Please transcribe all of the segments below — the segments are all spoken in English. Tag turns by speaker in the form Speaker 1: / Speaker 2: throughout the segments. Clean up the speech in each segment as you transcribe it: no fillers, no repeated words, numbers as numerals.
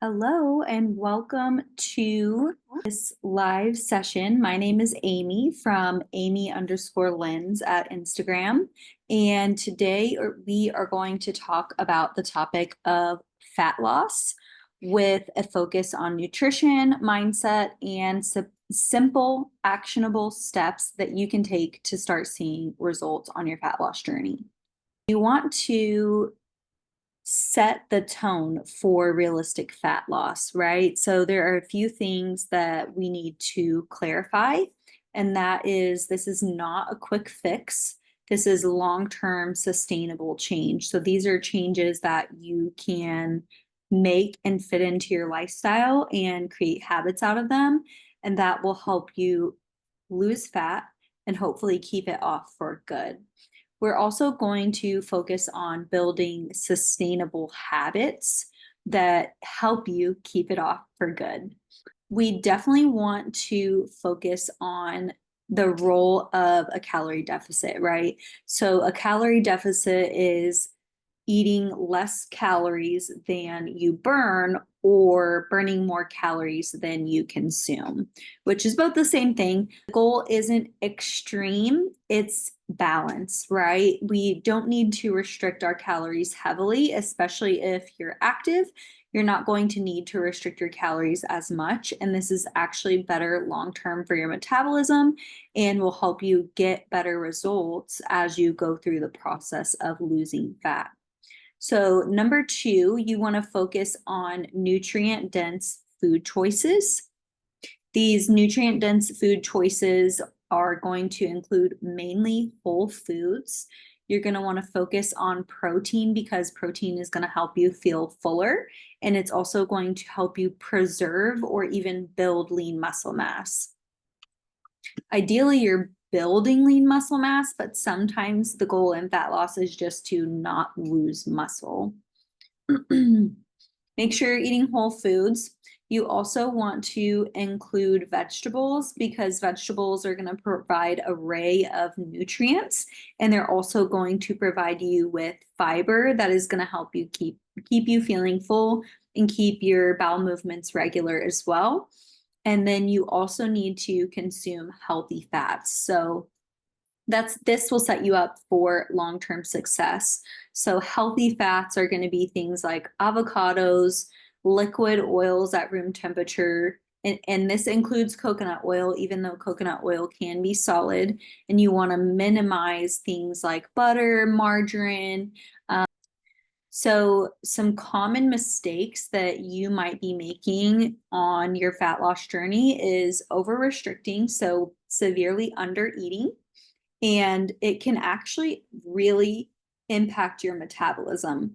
Speaker 1: Hello and welcome to this live session. My name is Amy from Amy_Lens at Instagram. And today we are going to talk about the topic of fat loss with a focus on nutrition, mindset, and simple actionable steps that you can take to start seeing results on your fat loss journey. You want to set the tone for realistic fat loss, right? So there are a few things that we need to clarify, and that is this is not a quick fix. This is long-term sustainable change. So these are changes that you can make and fit into your lifestyle and create habits out of them, and that will help you lose fat and hopefully keep it off for good. We're also going to focus on building sustainable habits that help you keep it off for good. We definitely want to focus on the role of a calorie deficit, right? So a calorie deficit is eating less calories than you burn or burning more calories than you consume, which is both the same thing. The goal isn't extreme, it's balance, right? We don't need to restrict our calories heavily, especially if you're active. You're not going to need to restrict your calories as much. And this is actually better long-term for your metabolism and will help you get better results as you go through the process of losing fat. So number two, you want to focus on nutrient-dense food choices. These nutrient-dense food choices are going to include mainly whole foods. You're going to want to focus on protein because protein is going to help you feel fuller, and it's also going to help you preserve or even build lean muscle mass. Ideally, you're building lean muscle mass, but sometimes the goal in fat loss is just to not lose muscle. Make sure you're eating whole foods. You also want to include vegetables because vegetables are going to provide an array of nutrients, and they're also going to provide you with fiber that is going to help you keep you feeling full and keep your bowel movements regular as well. And then you also need to consume healthy fats. So this will set you up for long-term success. So healthy fats are going to be things like avocados, liquid oils at room temperature, and this includes coconut oil, even though coconut oil can be solid. And you want to minimize things like butter, margarine. So some common mistakes that you might be making on your fat loss journey is over restricting, so severely under eating, and it can actually really impact your metabolism.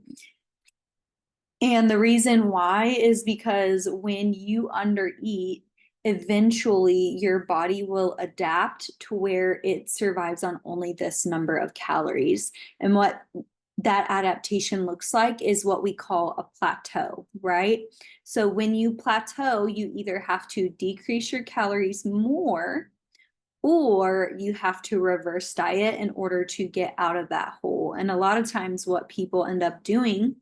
Speaker 1: And the reason why is because when you undereat, eventually your body will adapt to where it survives on only this number of calories. And what that adaptation looks like is what we call a plateau, right? So when you plateau, you either have to decrease your calories more or you have to reverse diet in order to get out of that hole. And a lot of times what people end up doing,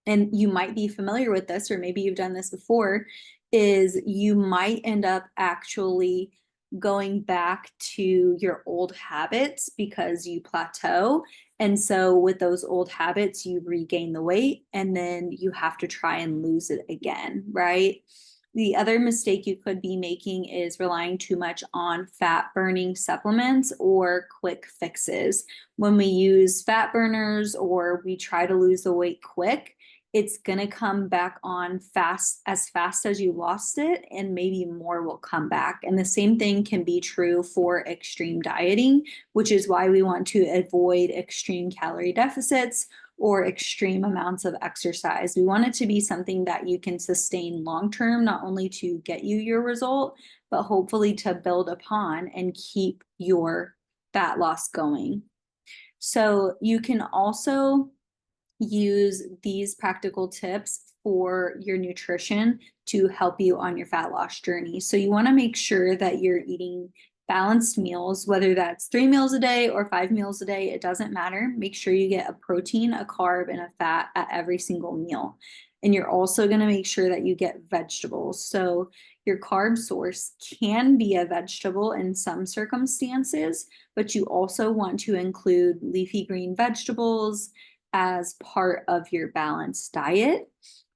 Speaker 1: and you might be familiar with this, or maybe you've done this before, is you might end up actually going back to your old habits because you plateau. And so with those old habits, you regain the weight and then you have to try and lose it again, right? The other mistake you could be making is relying too much on fat burning supplements or quick fixes. When we use fat burners or we try to lose the weight quick, it's going to come back on fast as you lost it, and maybe more will come back. And the same thing can be true for extreme dieting, which is why we want to avoid extreme calorie deficits or extreme amounts of exercise. We want it to be something that you can sustain long term, not only to get you your result, but hopefully to build upon and keep your fat loss going. So you can also use these practical tips for your nutrition to help you on your fat loss journey. So you want to make sure that you're eating balanced meals, whether that's 3 meals a day or 5 meals a day, it doesn't matter. Make sure you get a protein, a carb, and a fat at every single meal. And you're also going to make sure that you get vegetables. So your carb source can be a vegetable in some circumstances, but you also want to include leafy green vegetables as part of your balanced diet.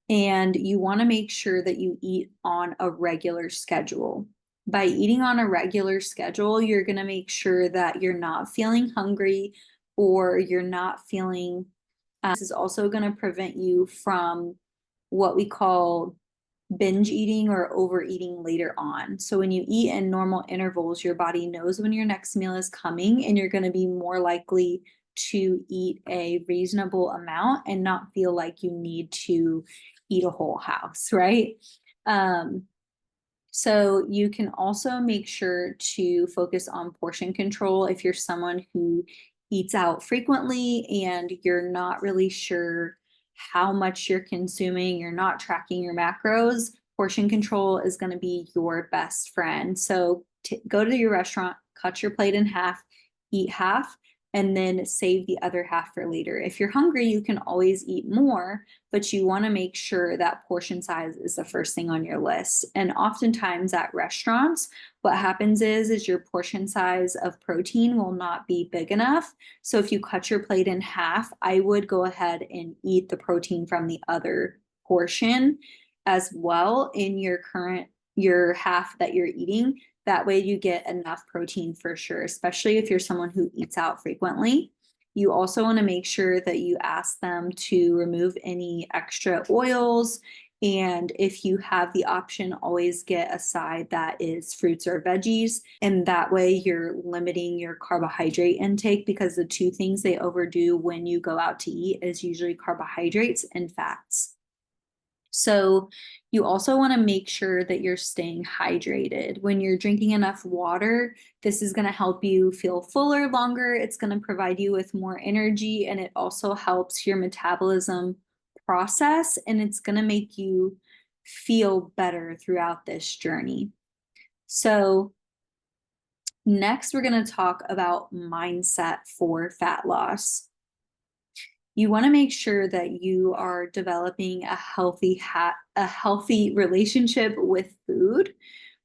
Speaker 1: And you want to make sure that you eat on a regular schedule. By eating on a regular schedule, you're going to make sure that you're not feeling hungry or you're not feeling. This is also going to prevent you from what we call binge eating or overeating later on. So when you eat in normal intervals, your body knows when your next meal is coming, and you're going to be more likely to eat a reasonable amount and not feel like you need to eat a whole house, right? So you can also make sure to focus on portion control if you're someone who eats out frequently and you're not really sure how much you're consuming, you're not tracking your macros. Portion control is going to be your best friend. So go to your restaurant, cut your plate in half, eat half, and then save the other half for later. If you're hungry, you can always eat more, but you want to make sure that portion size is the first thing on your list. And oftentimes at restaurants, what happens is your portion size of protein will not be big enough. So if you cut your plate in half, I would go ahead and eat the protein from the other portion as well in your half that you're eating. That way you get enough protein for sure, especially if you're someone who eats out frequently. You also want to make sure that you ask them to remove any extra oils. And if you have the option, always get a side that is fruits or veggies. And that way you're limiting your carbohydrate intake, because the two things they overdo when you go out to eat is usually carbohydrates and fats. So you also want to make sure that you're staying hydrated. When you're drinking enough water, this is going to help you feel fuller longer. It's going to provide you with more energy, and it also helps your metabolism process, and it's going to make you feel better throughout this journey. So next, we're going to talk about mindset for fat loss. You want to make sure that you are developing a healthy relationship with food.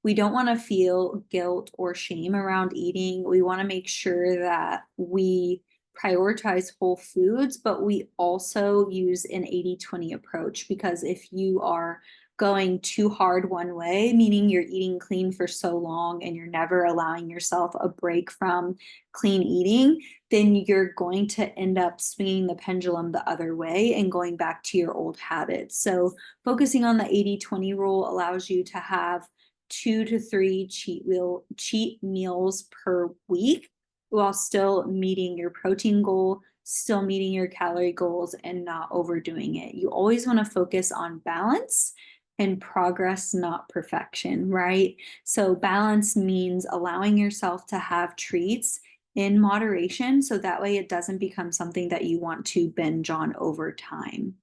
Speaker 1: We don't want to feel guilt or shame around eating. We want to make sure that we prioritize whole foods, but we also use an 80-20 approach, because if you are going too hard one way, meaning you're eating clean for so long and you're never allowing yourself a break from clean eating, then you're going to end up swinging the pendulum the other way and going back to your old habits. So focusing on the 80-20 rule allows you to have 2 to 3 cheat meals per week while still meeting your protein goal, still meeting your calorie goals, and not overdoing it. You always want to focus on balance and progress, not perfection, right? So balance means allowing yourself to have treats in moderation, so that way it doesn't become something that you want to binge on over time.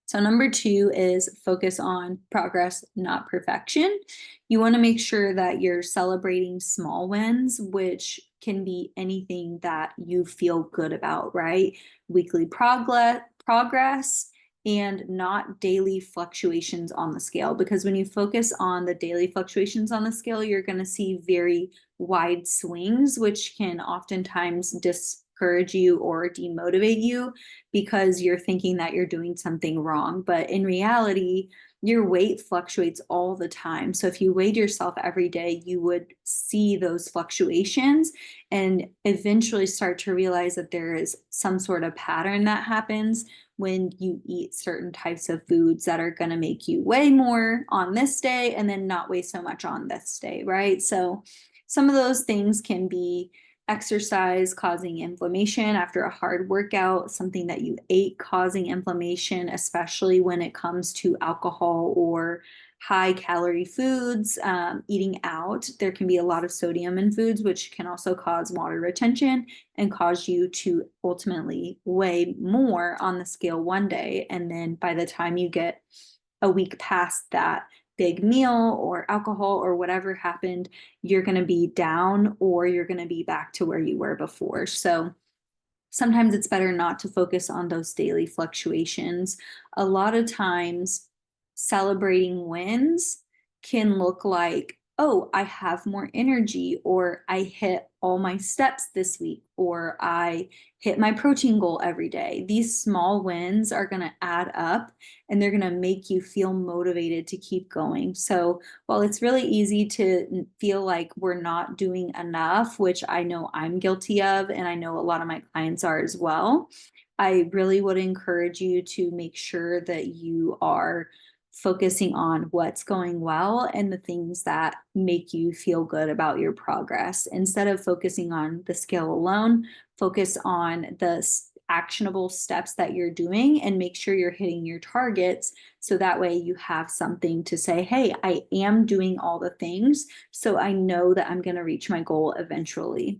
Speaker 1: So number 2 is focus on progress, not perfection. You want to make sure that you're celebrating small wins, which can be anything that you feel good about, right? Weekly progress, and not daily fluctuations on the scale. Because when you focus on the daily fluctuations on the scale, you're going to see very wide swings, which can oftentimes discourage you or demotivate you, because you're thinking that you're doing something wrong. But in reality, your weight fluctuates all the time. So if you weighed yourself every day, you would see those fluctuations and eventually start to realize that there is some sort of pattern that happens when you eat certain types of foods that are going to make you weigh more on this day and then not weigh so much on this day, right? So some of those things can be exercise causing inflammation after a hard workout, something that you ate causing inflammation, especially when it comes to alcohol or high calorie foods. Eating out, there can be a lot of sodium in foods, which can also cause water retention and cause you to ultimately weigh more on the scale one day. And then by the time you get a week past that big meal or alcohol or whatever happened, you're going to be down or you're going to be back to where you were before. So sometimes it's better not to focus on those daily fluctuations. A lot of times, celebrating wins can look like, oh, I have more energy, or I hit all my steps this week, or I hit my protein goal every day. These small wins are going to add up and they're going to make you feel motivated to keep going. So while it's really easy to feel like we're not doing enough, which I know I'm guilty of, and I know a lot of my clients are as well, I really would encourage you to make sure that you are focusing on what's going well and the things that make you feel good about your progress. Instead of focusing on the scale alone, focus on the actionable steps that you're doing and make sure you're hitting your targets. So that way you have something to say, hey, I am doing all the things, so I know that I'm going to reach my goal eventually.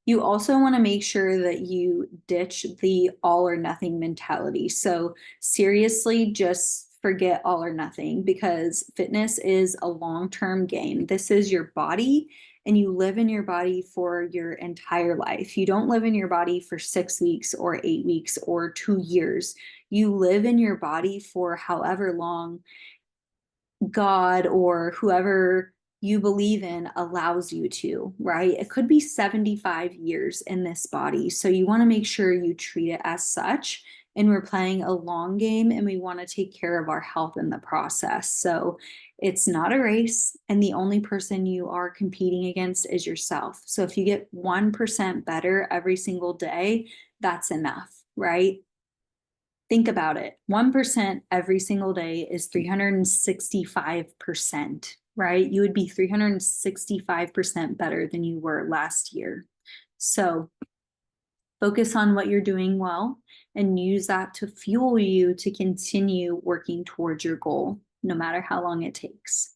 Speaker 1: You also want to make sure that you ditch the all or nothing mentality. So seriously, just forget all or nothing, because fitness is a long-term game. This is your body, and you live in your body for your entire life. You don't live in your body for 6 weeks or 8 weeks or 2 years. You live in your body for however long God or whoever you believe in allows you to, right? It could be 75 years in this body. So you want to make sure you treat it as such. And we're playing a long game, and we want to take care of our health in the process. So it's not a race, and the only person you are competing against is yourself. So if you get 1% better every single day, that's enough, right? Think about it. 1% every single day is 365%, right? You would be 365% better than you were last year. So focus on what you're doing well and use that to fuel you to continue working towards your goal, no matter how long it takes.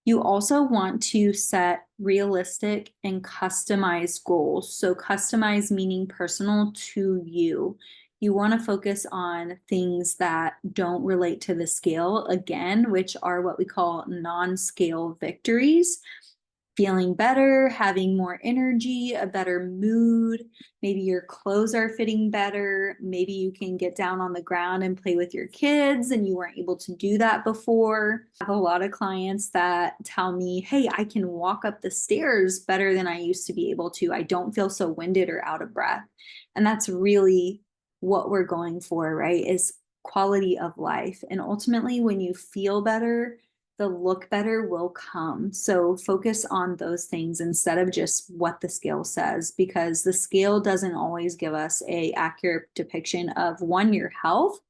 Speaker 1: You also want to set realistic and customized goals. So customized meaning personal to you. You want to focus on things that don't relate to the scale, again, which are what we call non-scale victories. Feeling better, having more energy, a better mood, maybe your clothes are fitting better, maybe you can get down on the ground and play with your kids and you weren't able to do that before. I have a lot of clients that tell me, hey, I can walk up the stairs better than I used to be able to. I don't feel so winded or out of breath. And that's really what we're going for, right? Is quality of life. And ultimately, when you feel better, the look better will come. So focus on those things instead of just what the scale says, because the scale doesn't always give us an accurate depiction of, one, your health,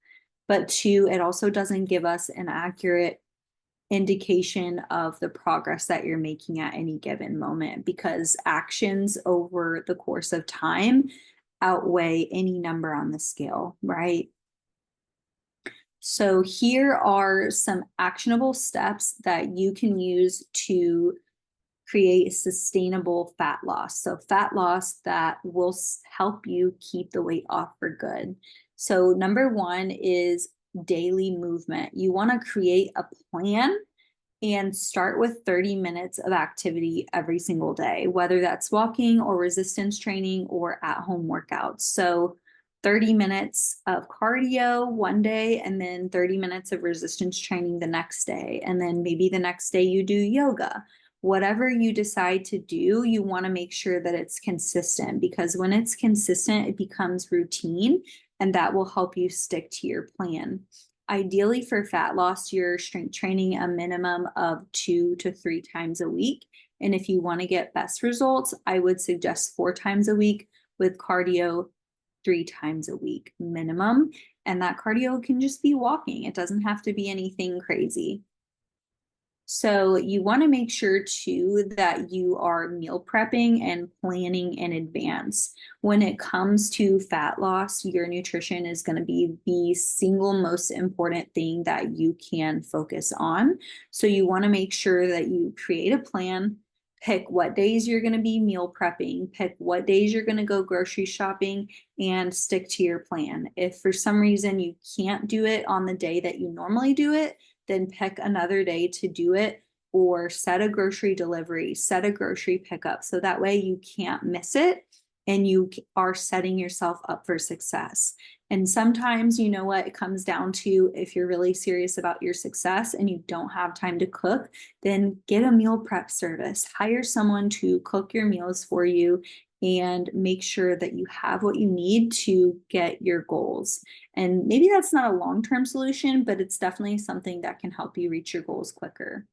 Speaker 1: but two, it also doesn't give us an accurate indication of the progress that you're making at any given moment, because actions over the course of time outweigh any number on the scale, right? So here are some actionable steps that you can use to create sustainable fat loss. So fat loss that will help you keep the weight off for good. So number one is daily movement. You want to create a plan and start with 30 minutes of activity every single day, whether that's walking or resistance training or at-home workouts. So 30 minutes of cardio one day, and then 30 minutes of resistance training the next day. And then maybe the next day you do yoga. Whatever you decide to do, you want to make sure that it's consistent, because when it's consistent, it becomes routine, and that will help you stick to your plan. Ideally, for fat loss, you're strength training a minimum of 2 to 3 times a week. And if you want to get best results, I would suggest 4 times a week with cardio 3 times a week minimum. And that cardio can just be walking. It doesn't have to be anything crazy. So you want to make sure too that you are meal prepping and planning in advance. When it comes to fat loss, your nutrition is going to be the single most important thing that you can focus on. So you want to make sure that you create a plan, pick what days you're going to be meal prepping, pick what days you're going to go grocery shopping, and stick to your plan. If for some reason you can't do it on the day that you normally do it, then pick another day to do it, or set a grocery delivery, set a grocery pickup. So that way you can't miss it and you are setting yourself up for success. And sometimes, you know what, it comes down to, if you're really serious about your success and you don't have time to cook, then get a meal prep service. Hire someone to cook your meals for you and make sure that you have what you need to get your goals. And maybe that's not a long-term solution, but it's definitely something that can help you reach your goals quicker.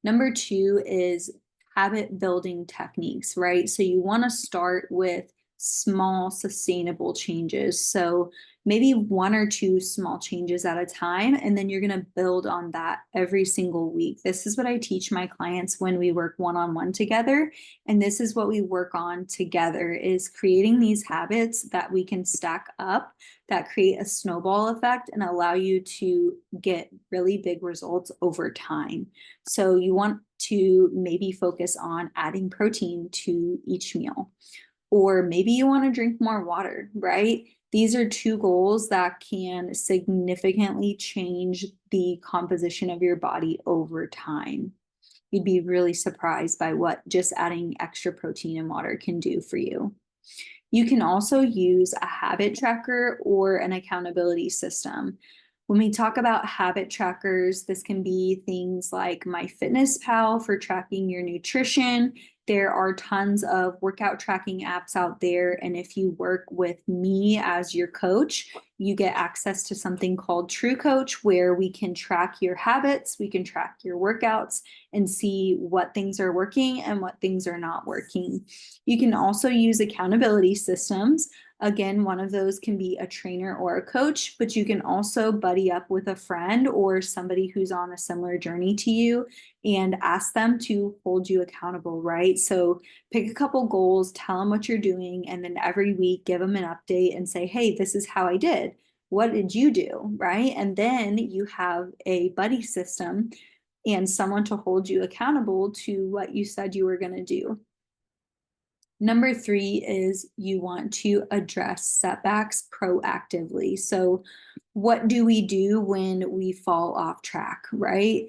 Speaker 1: Number 2 is habit building techniques, right? So you want to start with small, sustainable changes. So maybe 1 or 2 small changes at a time, and then you're going to build on that every single week. This is what I teach my clients when we work one-on-one together. And this is what we work on together, is creating these habits that we can stack up, that create a snowball effect and allow you to get really big results over time. So you want to maybe focus on adding protein to each meal, or maybe you want to drink more water, right? These are 2 goals that can significantly change the composition of your body over time. You'd be really surprised by what just adding extra protein and water can do for you. You can also use a habit tracker or an accountability system. When we talk about habit trackers, this can be things like MyFitnessPal for tracking your nutrition. There are tons of workout tracking apps out there. And if you work with me as your coach, you get access to something called TrueCoach, where we can track your habits, we can track your workouts, and see what things are working and what things are not working. You can also use accountability systems. Again, one of those can be a trainer or a coach, but you can also buddy up with a friend or somebody who's on a similar journey to you and ask them to hold you accountable, right? So pick a couple goals, tell them what you're doing, and then every week give them an update and say, hey, this is how I did. What did you do, right? And then you have a buddy system and someone to hold you accountable to what you said you were going to do. Number 3 is you want to address setbacks proactively. So what do we do when we fall off track, right?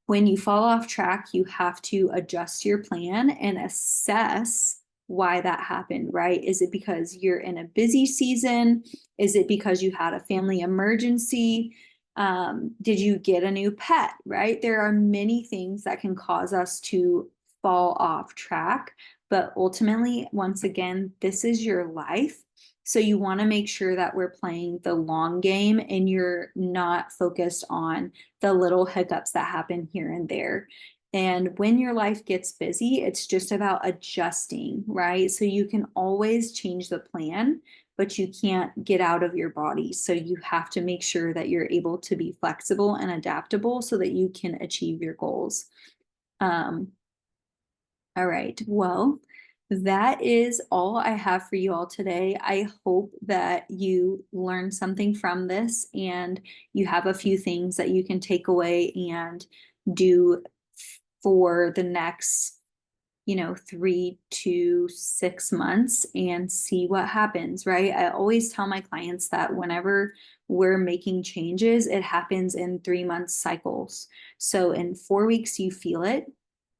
Speaker 1: When you fall off track, you have to adjust your plan and assess why that happened, right? Is it because you're in a busy season? Is it because you had a family emergency? Did you get a new pet, right? There are many things that can cause us to fall off track. But ultimately, once again, this is your life. So you want to make sure that we're playing the long game and you're not focused on the little hiccups that happen here and there. And when your life gets busy, it's just about adjusting, right? So you can always change the plan, but you can't get out of your body. So you have to make sure that you're able to be flexible and adaptable so that you can achieve your goals. All right, well, that is all I have for you all today. I hope that you learned something from this and you have a few things that you can take away and do for the next, 3 to 6 months and see what happens, right? I always tell my clients that whenever we're making changes, it happens in 3-month cycles. So in 4 weeks, you feel it.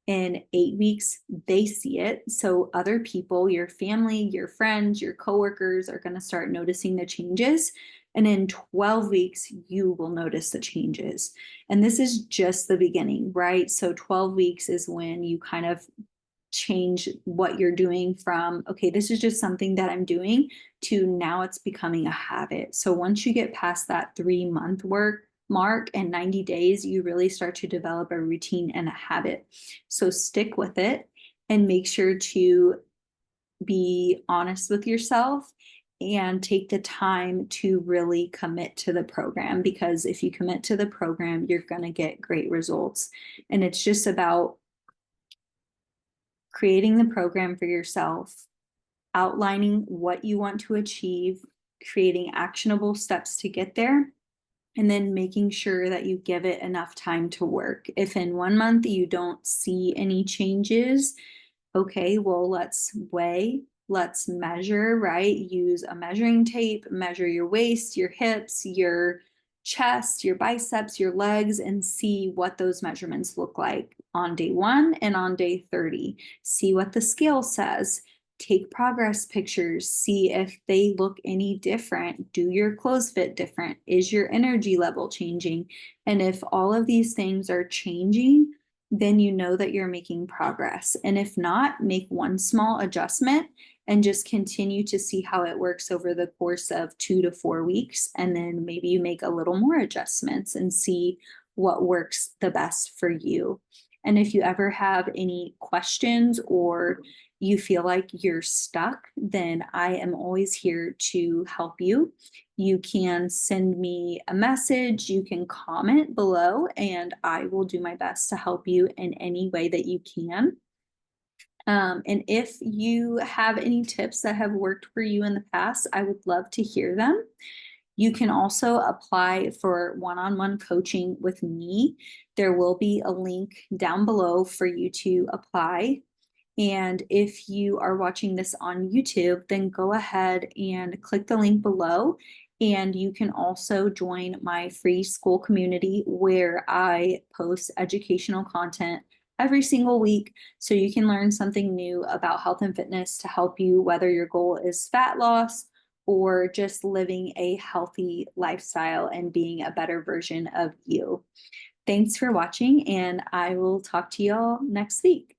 Speaker 1: In 8 weeks, they see it. So other people, your family, your friends, your coworkers are going to start noticing the changes. And in 12 weeks, you will notice the changes. And this is just the beginning, right? So 12 weeks is when you kind of change what you're doing from, okay, this is just something that I'm doing, to now it's becoming a habit. So once you get past that 3-month mark and 90 days, you really start to develop a routine and a habit. So stick with it and make sure to be honest with yourself and take the time to really commit to the program, because if you commit to the program, you're going to get great results. And it's just about creating the program for yourself, outlining what you want to achieve, creating actionable steps to get there, and then making sure that you give it enough time to work. If in 1 month you don't see any changes, okay, well, let's weigh, let's measure, right? Use a measuring tape, measure your waist, your hips, your chest, your biceps, your legs, and see what those measurements look like on day 1 and on day 30. See what the scale says. take progress pictures, see if they look any different. Do your clothes fit different? Is your energy level changing? And if all of these things are changing, then you know that you're making progress. And if not, make one small adjustment and just continue to see how it works over the course of 2 to 4 weeks. And then maybe you make a little more adjustments and see what works the best for you. And if you ever have any questions or you feel like you're stuck, then I am always here to help you. You can send me a message, you can comment below, and I will do my best to help you in any way that you can. And if you have any tips that have worked for you in the past, I would love to hear them. You can also apply for one-on-one coaching with me. There will be a link down below for you to apply. And if you are watching this on YouTube, then go ahead and click the link below. And you can also join my free school community where I post educational content every single week so you can learn something new about health and fitness to help you, whether your goal is fat loss or just living a healthy lifestyle and being a better version of you. Thanks for watching, and I will talk to y'all next week.